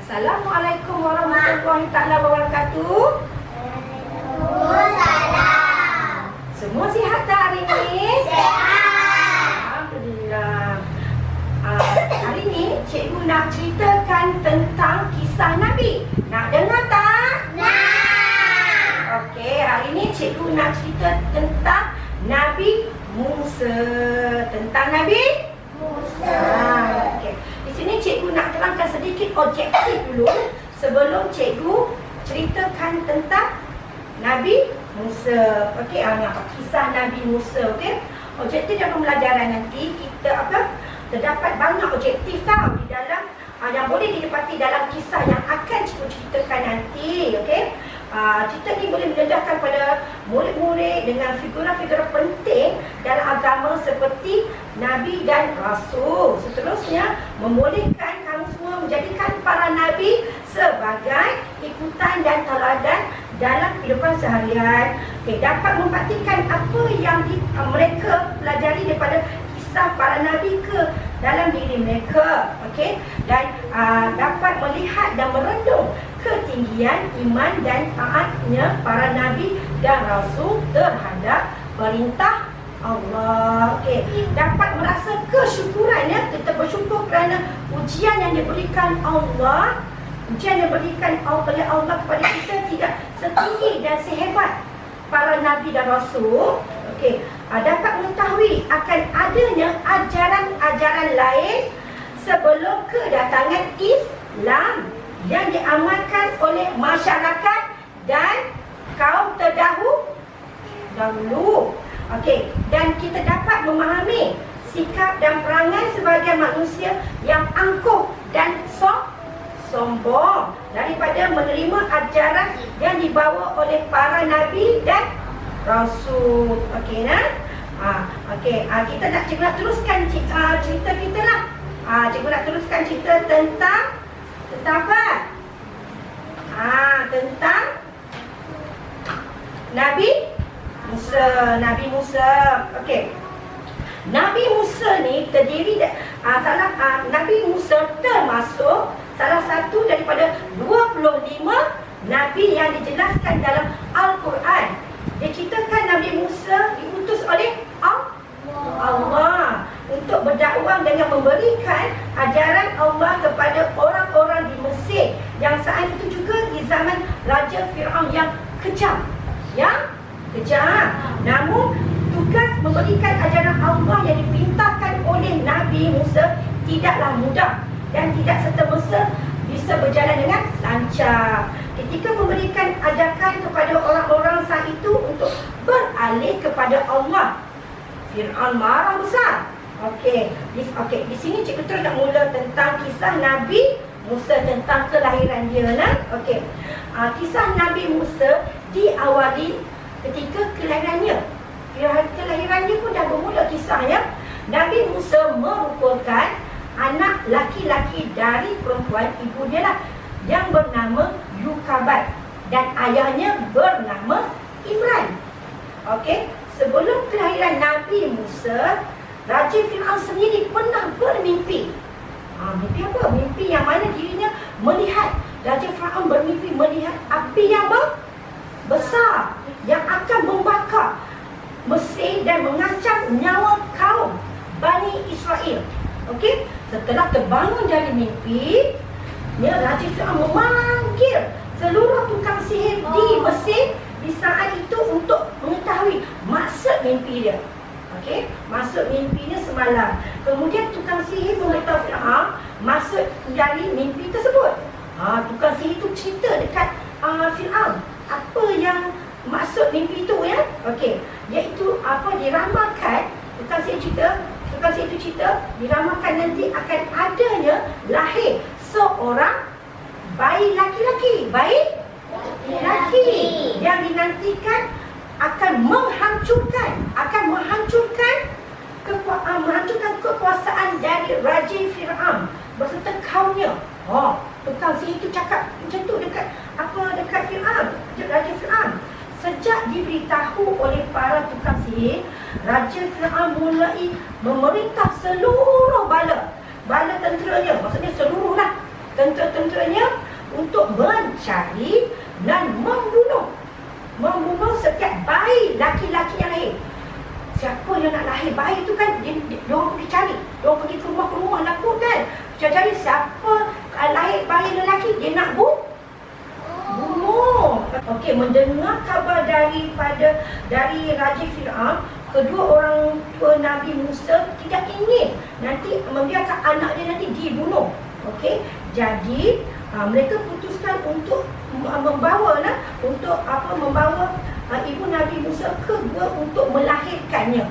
Assalamualaikum warahmatullahi taala wabarakatuh. Waalaikumsalam. Semua sihat tak hari ini? Sehat. Alhamdulillah. Hari ini cikgu nak ceritakan tentang kisah Nabi. Nak dengar tak? Nak. Okey, hari ini cikgu nak cerita tentang Nabi Musa. Tentang Nabi Musa. Okey. Di sini cikgu nak terangkan sedikit objektif dulu sebelum cikgu ceritakan tentang Nabi Musa. Okey, kisah Nabi Musa. Okey. Objektif dalam pembelajaran nanti kita terdapat banyak objektif tau di dalam yang boleh didapati dalam kisah yang akan cikgu ceritakan nanti. Okey. Cerita ni boleh mendedahkan pada murid-murid dengan figura-figura penting dalam agama seperti Nabi dan Rasul. Seterusnya, membolehkan kamu semua menjadikan para Nabi sebagai ikutan dan teladan dalam kehidupan seharian. Okay, dapat membuktikan apa yang mereka pelajari daripada kisah para Nabi ke dalam diri mereka. Okay? Dan dapat melihat dan merenung ketinggian iman dan taatnya para Nabi dan Rasul terhadap perintah Allah. Okey, dapat merasa kesyukurannya, kita bersyukur kerana ujian yang diberikan Allah, ujian yang diberikan oleh Allah kepada kita tidak setinggi dan sehebat para Nabi dan Rasul. Okey, dapat mengetahui akan adanya ajaran-ajaran lain sebelum kedatangan Islam yang diamalkan oleh masyarakat dan kaum terdahulu. Okey, dan kita dapat memahami sikap dan perangai sebagai manusia yang angkuh dan sombong daripada menerima ajaran yang dibawa oleh para nabi dan rasul. Okey, okey, kita nak cikgu nak teruskan cerita kita lah. Cikgu nak teruskan cerita tentang apa? Tentang Nabi Musa. Nabi Musa. Okey. Nabi Musa ni terdiri Nabi Musa termasuk salah satu daripada 25 nabi yang dijelaskan dalam Al-Quran. Diceritakan Nabi Musa diutus oleh Allah untuk berdakwah dengan memberikan ajaran Allah kepada orang-orang di Mesir yang saat itu juga di zaman Raja Fir'aun yang kejam. Namun tugas memberikan ajaran Allah yang dipintahkan oleh Nabi Musa tidaklah mudah dan tidak serta-merta bisa berjalan dengan lancar. Ketika memberikan ajakan kepada orang-orang saat itu untuk beralih kepada Allah, Fir'aun marah besar. Okey, di sini cikgu terus nak mula tentang kisah Nabi Musa, tentang kelahiran dia. Okey. Kisah Nabi Musa diawali ketika kelahirannya. Kelahirannya pun dah bermula kisahnya. Nabi Musa merupakan anak laki-laki dari perempuan ibu dia lah, yang bernama Yukabat dan ayahnya bernama Imran. Okey, sebelum kelahiran Nabi Musa, Raja Fir'aun sendiri pernah bermimpi. Mimpi apa? Mimpi yang mana dirinya melihat, Raja Fir'aun bermimpi melihat api yang besar yang akan membakar Mesir dan mengancam nyawa kaum Bani Israel. Okey, setelah terbangun dari mimpi, Raja Fir'aun memanggil seluruh tukang sihir di Mesir di saat itu untuk mengetahui maksud mimpi dia. Okey, maksud mimpinya semalam. Kemudian tukang sihir memberitahu Fir'aun maksud dari mimpi tersebut. Tukang sihir itu cerita dekat Fir'aun apa yang maksud mimpi itu, ya. Okey, iaitu diramalkan, tukang sihir itu cerita diramalkan nanti akan adanya lahir seorang bayi laki-laki yang dinantikan akan menghancurkan kekuasaan dari Raja Fir'aun beserta kaumnya. Tukang sihir itu cakap macam tu dekat Fir'aun, Raja Fir'aun. Sejak diberitahu oleh para tukang sihir, Raja Fir'aun mulai memerintah seluruh bala tenteranya, maksudnya seluruhlah tentera-tenteranya untuk mencari dan membunuh setiap bayi laki-laki yang lahir. Siapa yang nak lahir bayi tu kan diorang pergi cari, diorang pergi ke rumah nakut kan, cari siapa lahir bayi lelaki dia nak bunuh. Okey, mendengar kabar dari Raja Fir'aun, kedua orang tua Nabi Musa tidak ingin nanti membiarkan anak dia nanti dibunuh. Okey, jadi mereka putuskan untuk membawa ibu Nabi Musa ke gua untuk melahirkannya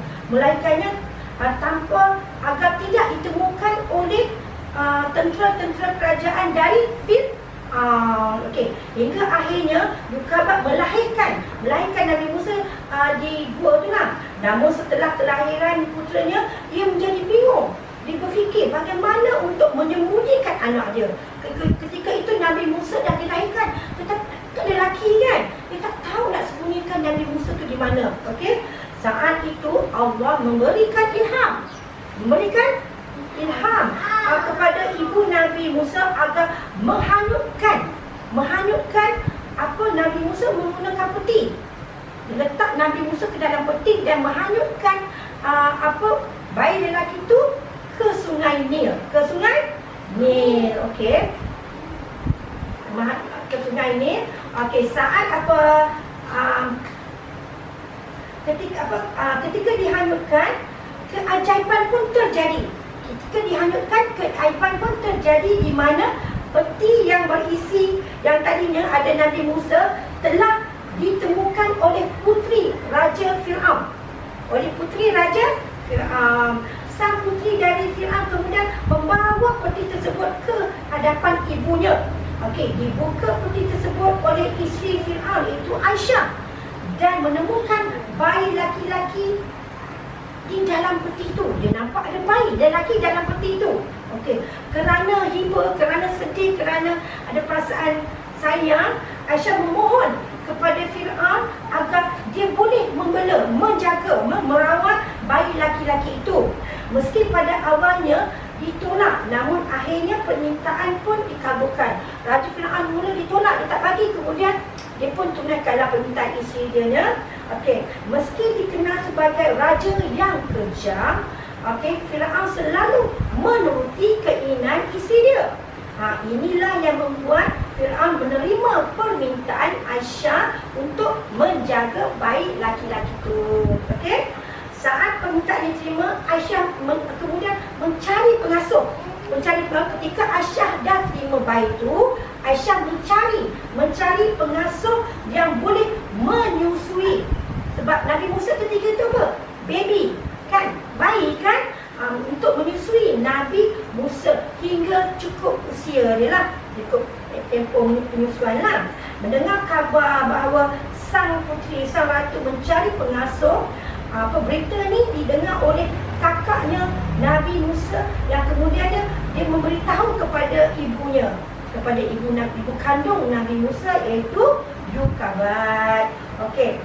tanpa agar tidak ditemukan oleh tentera-tentera kerajaan dari Okey, hingga akhirnya Yukabad melahirkan Nabi Musa di gua tu lah. Namun setelah kelahiran putranya, dia menjadi bingung. Dia berfikir bagaimana untuk menyembunyikan anak dia. Ketika itu Nabi Musa dah dilahirkan, tetapi kan dia lelaki kan, dia tak tahu nak sembunyikan Nabi Musa tu di mana. Okey, saat itu Allah memberikan ilham kepada ibu Nabi Musa agar menghanyutkan Nabi Musa menggunakan peti. Letak Nabi Musa ke dalam peti dan menghanyutkan bayi lelaki itu ke sungai Nil. Okey, ke sungai Nil. Okey, saat ketika dihanyutkan, keajaiban pun terjadi. Di mana peti yang berisi yang tadinya ada Nabi Musa telah ditemukan oleh putri Raja Fir'aun. Sang putri dari Fir'aun kemudian membawa peti tersebut ke hadapan ibunya. Okey, dibuka peti tersebut oleh isteri Fir'aun, iaitu Aisyah, dan menemukan bayi laki-laki di dalam peti itu. Dia nampak ada bayi lelaki dalam peti itu. Okey, kerana hiba, kerana sedih, kerana ada perasaan sayang, Aisyah memohon kepada Fir'aun agar dia boleh membela, menjaga, merawat bayi laki-laki itu. Meski pada awalnya ditolak, namun akhirnya permintaan pun dikabulkan. Raja Fir'aun mula ditolak, dia tak bagi, kemudian dia pun tunaikanlah permintaan isteri dia. Okey, meski dikenal sebagai raja yang kejam, okey, Fir'aun selalu menuruti keinginan isteri dia. Inilah yang membuat Fir'aun menerima permintaan Aisyah untuk menjaga bayi laki-laki itu. Okey, saat permintaan diterima, Aisyah kemudian mencari pengasuh. Ketika Aisyah dah terima bayi itu, Aisyah mencari pengasuh yang boleh menyusui. Sebab Nabi Musa ketika itu apa? Baby kan? Bayi kan? Untuk menyusui Nabi Musa hingga cukup usia dia lah, cukup tempoh penyusuan lah. Mendengar kabar bahawa sang ratu mencari pengasuh, berita ni didengar oleh kakaknya Nabi Musa, yang kemudian dia memberitahu kepada ibunya, kepada ibu kandung Nabi Musa, iaitu Yukabad. Okey,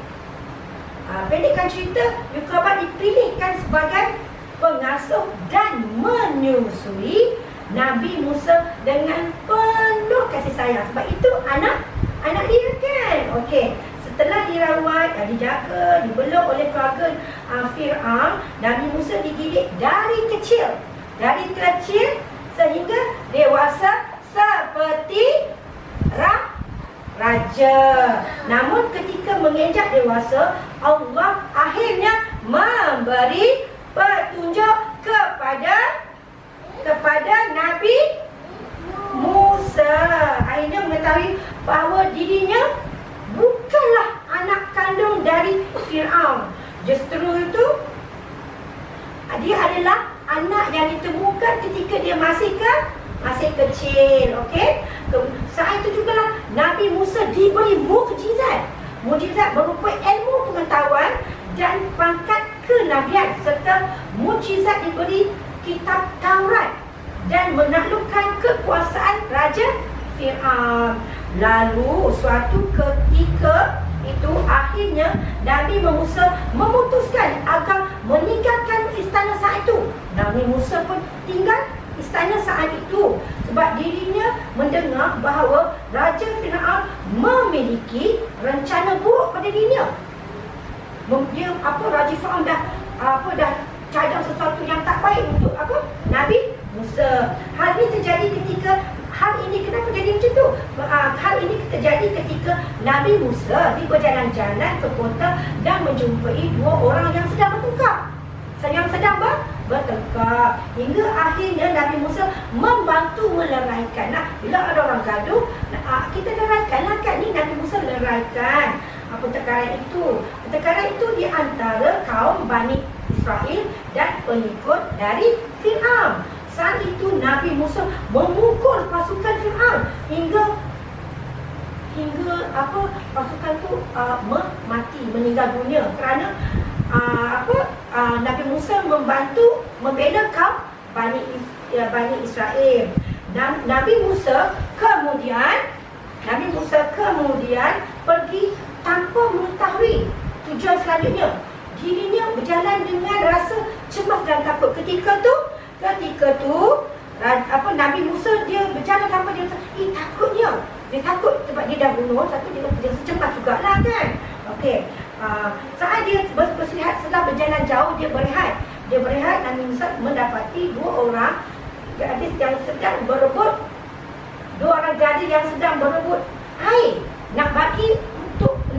pendekkan cerita, Yukabad dipilihkan sebagai pengasuh dan menyusui Nabi Musa dengan penuh kasih sayang. Sebab itu anak dia kan. Okey, setelah dirawat, dijaga, dibeluk oleh keluarga Fir'aun, Nabi Musa dididik dari kecil sehingga dewasa seperti raja. Namun ketika menginjak dewasa, Allah akhirnya memberi petunjuk kepada Nabi Musa. Akhirnya mengetahui bahawa dirinya bukanlah anak kandung dari Fir'aun. Justru itu dia adalah anak yang ditemukan ketika dia masih kecil. Okey, saat itu jugalah Nabi Musa diberi mukjizat berupa ilmu pengetahuan dan pangkat kenabian, serta mukjizat diberi kitab Taurat dan menaklukkan kekuasaan Raja Fir'aun. Lalu suatu ketika itu akhirnya Nabi Musa memutuskan agar meninggalkan istana saat itu. Nabi Musa pun tinggal istana saat itu sebab dirinya mendengar bahawa Raja Fir'aun memiliki rencana buruk pada dirinya. Dia Raja Fir'aun dah cadang sesuatu yang tak baik untuk Nabi Musa. Hal ini terjadi kenapa jadi macam tu? Hal ini terjadi ketika Nabi Musa berjalan-jalan ke kota dan menjumpai dua orang yang sedang bertengkar. Bertengkar hingga akhirnya Nabi Musa membantu meleraikan. Bila ada orang gaduh, kita leraikanlah kan, ni Nabi Musa leraikan pertengkaran itu. Pertengkaran itu di antara kaum Bani Israel dan pengikut dari Fir'aun. Saat itu Nabi Musa memukul pasukan Fir'aun hingga pasukan tu mati, meninggal dunia kerana Nabi Musa membantu membela kaum Bani Israel. Dan Nabi Musa kemudian pergi tanpa mengetahui tujuan selanjutnya. Dirinya berjalan dengan rasa cemas dan takut. Ketika tu Nabi Musa dia berjalan tanpa dia takutnya. Dia takut sebab dia dah bunuh, satu dia secepat jugalah kan. Okey. Saat dia berselihat setelah berjalan jauh, dia berehat. Nabi Musa mendapati dua orang gadis yang sedang berebut. Air nak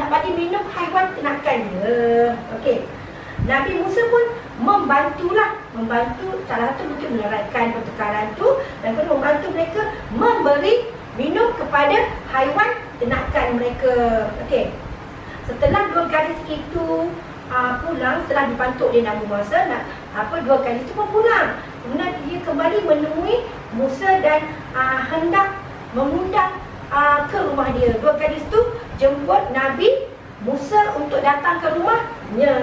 bagi minum haiwan ternakan dia. Okey. Nabi Musa pun membantu salah satu untuk meleraikan pertukaran tu, dan kedua membantu mereka memberi minum kepada haiwan ternakan mereka. Okey. Setelah dua gadis itu pulang, setelah dibantu oleh Nabi Musa, dua gadis itu pun pulang. Kemudian dia kembali menemui Musa dan hendak mengundang ke rumah dia. Dua gadis itu jemput Nabi Musa untuk datang ke rumahnya.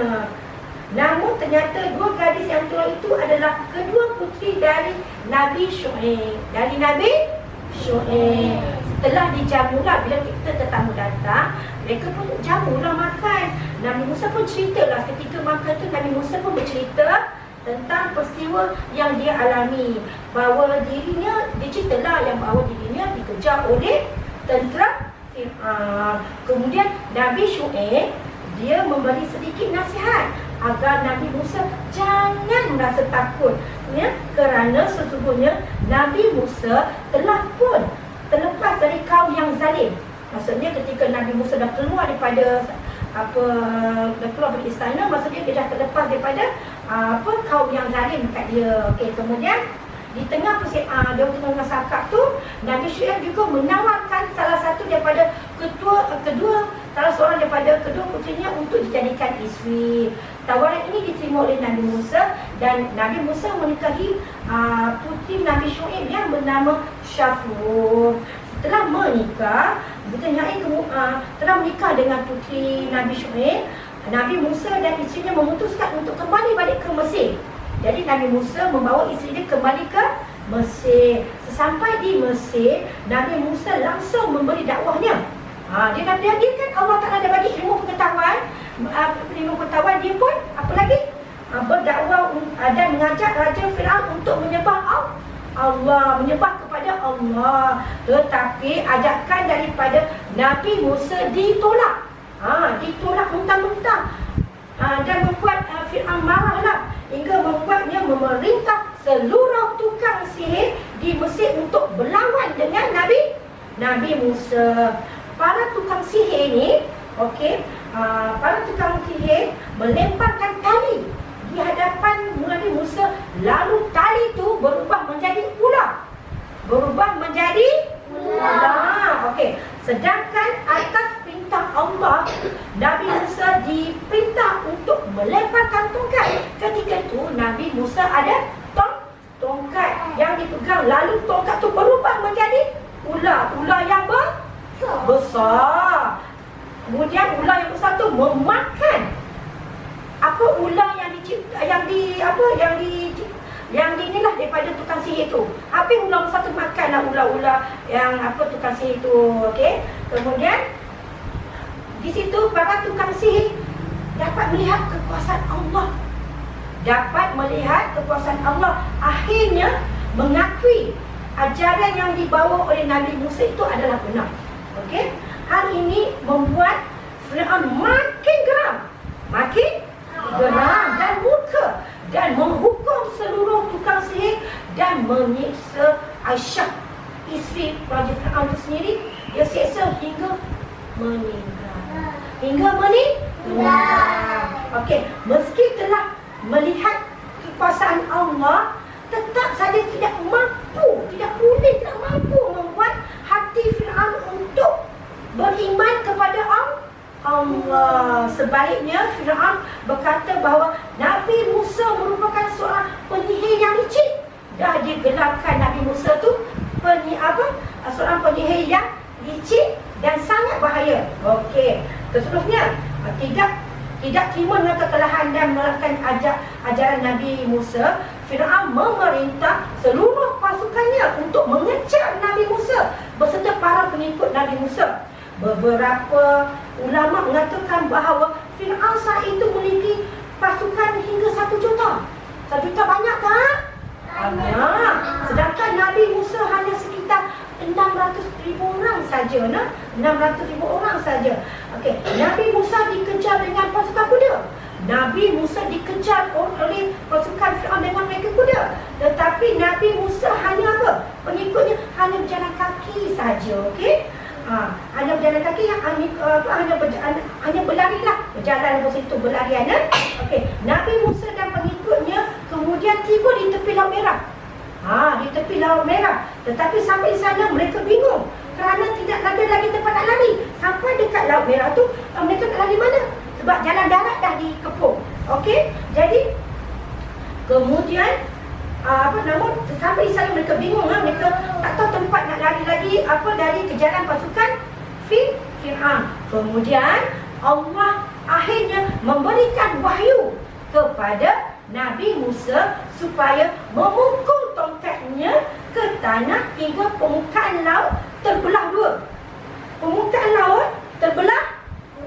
Namun ternyata dua gadis yang tua itu adalah kedua puteri dari Nabi Syuaib. Setelah dijamulah, bila kita tetamu datang, mereka pun jamulah makan. Nabi Musa pun ceritalah ketika makan tu, Nabi Musa pun bercerita tentang peristiwa yang dia alami. Bahawa dirinya dikejar oleh tentera Fir'aun. Kemudian Nabi Syuaib dia memberi sedikit nasihat agar Nabi Musa jangan merasa takut, kerana sesungguhnya Nabi Musa telah pun terlepas dari kaum yang zalim. Maksudnya ketika Nabi Musa dah keluar daripada dari istana, maksudnya dia dah terlepas daripada kaum yang zalim dekat dia. Okey, kemudian di tengah dia tengah sakak tu, Nabi Syuaib juga menawarkan salah seorang daripada kedua putrinya untuk dijadikan isteri. Tawaran ini diterima oleh Nabi Musa, dan Nabi Musa menikahi putri Nabi Syuaib yang bernama Syafur. Setelah menikah dengan putri Nabi Syuaib, Nabi Musa dan isterinya memutuskan untuk kembali balik ke Mesir. Jadi Nabi Musa membawa isteri dia kembali ke Mesir. Sesampai di Mesir, Nabi Musa langsung memberi dakwahnya. Dia kan Allah Ta'ala dah bagi ilmu pengetahuan. Dia pun berdakwah dan mengajak Raja Fir'aun untuk menyembah kepada Allah. Tetapi ajakan daripada Nabi Musa ditolak. Ditolak mentah-mentah. Dan membuat Fir'aun marahlah, hingga membuatnya memerintah seluruh tukang sihir di Mesir untuk berlawan dengan Nabi Musa. Para tukang sihir ni, para tukang sihir melemparkan tali di hadapan Nabi Musa, lalu tali itu berubah menjadi ular. Sedangkan atas perintah Allah, Nabi Musa diperintah untuk melemparkan tongkat. Ketika itu Nabi Musa ada tongkat yang dipegang, lalu tongkat itu berubah menjadi ular yang besar. Kemudian ular yang besar tu memakan ular yang inilah daripada tukang sihir tu. Ular besar tu makanlah ular-ular yang tukang sihir tu. Okey. Kemudian di situ para tukang sihir dapat melihat kekuasaan Allah. Akhirnya mengakui ajaran yang dibawa oleh Nabi Musa itu adalah benar. Okey? Hal ini membuat Firaun makin geram. Makin geram dan murka dan menghukum seluruh tukang sihir dan menyiksa Aisyah, isteri Raja Firaun itu sendiri. Dia siksa hingga meninggal. Hingga meninggal. Okey, meski telah melihat kekuasaan Allah, tetap saja tidak mampu membuat hati Firaun untuk beriman kepada Allah. Sebaliknya, Firaun berkata bahawa Nabi Musa merupakan seorang penyihir yang licik. Dah digelarkan Nabi Musa tu seorang penyihir yang licik dan sangat bahaya. Okey, seterusnya tidak terima dengan kekalahan dan menolakkan ajaran Nabi Musa, Firaun memerintah seluruh pasukannya untuk mengejar Nabi Musa beserta para pengikut Nabi Musa. Beberapa ulama mengatakan bahawa Firaun saat itu memiliki pasukan hingga 1 juta. 1 juta banyak tak? Banyak. Sedangkan Nabi Musa hanya sekitar 600,000 orang saja, 600,000 orang saja. Okey, Nabi Musa dikejar dengan pasukan kuda. Nabi Musa dikejar oleh pasukan Firaun dengan mereka kuda. Tetapi Nabi Musa hanya apa? Pengikutnya hanya berjalan kaki saja, okey? Hanya berjalan kaki, hanya berlarilah, berjalan ke situ berlarian. Okey, Nabi Musa dan pengikutnya kemudian tiba di tepi Laut Merah. Di tepi Laut Merah. Tetapi sampai di sana mereka bingung kerana tidak ada lagi tempat nak lari. Sampai dekat Laut Merah tu, mereka nak lari mana? Sebab jalan darat dah dikepung. Okey, jadi kemudian sampai di sana mereka bingung, mereka tak tahu tempat nak lari lagi dari kejaran pasukan Firaun. Kemudian Allah akhirnya memberikan wahyu kepada Nabi Musa supaya memukul tongkatnya ke tanah hingga permukaan laut terbelah dua. Permukaan laut terbelah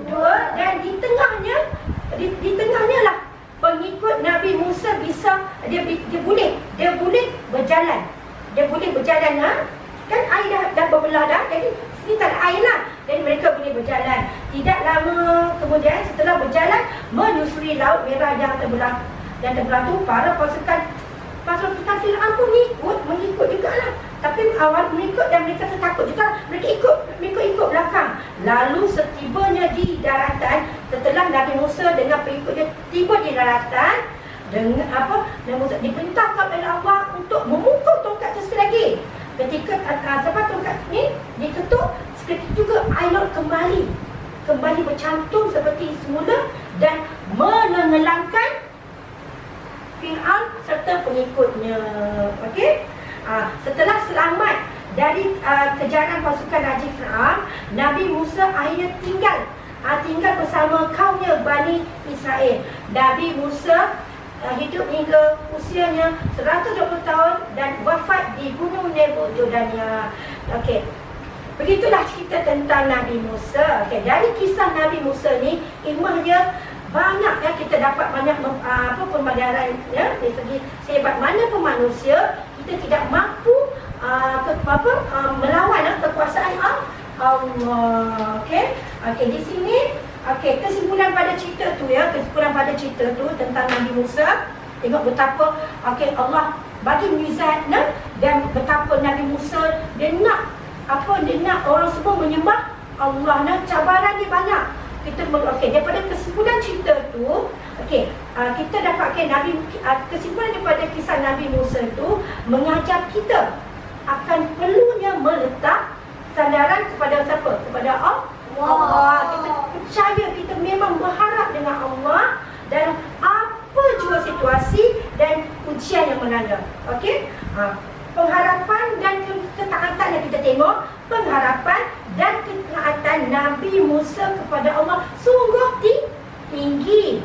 dua dan di tengahnya lah pengikut Nabi Musa bisa dia boleh berjalan. Dia boleh berjalan, kan air dah berbelah dah. Jadi sini tak ada air lah. Jadi mereka boleh berjalan. Tidak lama kemudian setelah berjalan menyusuri Laut Merah yang terbelah tu, para pasukan Firaun pun mengikut jugalah. Tapi awal mengikut dan mereka takut juga. Mereka ikut belakang. Lalu setibanya di daratan, setelah Nabi Musa dengan pengikutnya tiba di daratan, dengan Nabi Musa diperintahkan oleh Allah untuk memukul tongkat itu sekali lagi. Ketika tongkat ni diketuk, sekali juga air laut kembali bercantum seperti semula dan menenggelamkan Firaun serta pengikutnya. Okey. Setelah selamat dari kejaran pasukan Raja Firaun, Nabi Musa akhirnya tinggal bersama kaumnya Bani Israel. Nabi Musa hidup hingga usianya 120 tahun dan wafat di Gunung Nebo, Jordania. Okey. Begitulah cerita tentang Nabi Musa. Okey, dari kisah Nabi Musa ni ilmunya banyak, kita dapat banyak pembelajaran dari segi sehebat mana pun manusia, kita tidak mampu melawan kekuasaan Allah. Okey, di sini kesimpulan pada cerita tu tentang Nabi Musa. Tengok betapa Allah bagi mukjizat dan betapa Nabi Musa dia nak orang semua menyembah Allah. Cabaran dia banyak. Daripada kesimpulan cerita tu, kita dapatkan kesimpulan daripada kisah Nabi Musa tu mengajar kita akan perlunya meletak sandaran kepada siapa? Kepada Allah. Kita percaya, kita memang berharap dengan Allah dan apa jua situasi dan ujian yang melanda. Pengharapan dan ketaatan yang kita tengok, pengharapan dan ketaatan Nabi Musa kepada Allah sungguh tinggi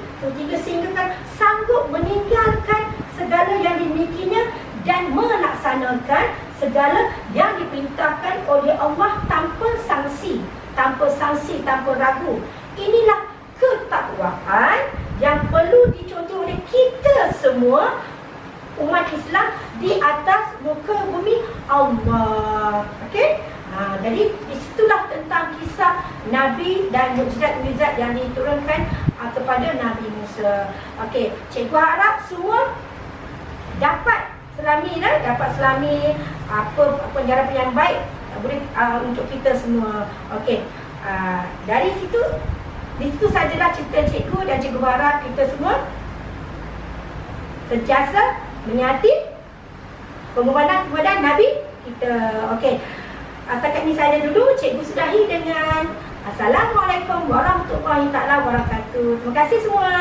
sehingga kan sanggup meninggalkan segala yang dimilikinya dan melaksanakan segala yang diperintahkan oleh Allah tanpa sanksi, tanpa ragu. Inilah ketakwaan yang perlu dicontoh oleh kita semua umat Islam di atas muka bumi Allah. Okey? Jadi disitulah tentang kisah Nabi dan mukjizat-mukjizat yang diturunkan kepada Nabi Musa. Okey, cikgu harap semua dapat selami apa penjarapan yang baik boleh untuk kita semua. Okey. Dari situ di situ sajalah cerita cikgu, dan cikgu harap kita semua sentiasa menyati pengorbanan kepada Nabi kita. Okey. Setakat ini saja dulu, cikgu sudahi dengan Assalamualaikum warahmatullahi wabarakatuh. Terima kasih semua.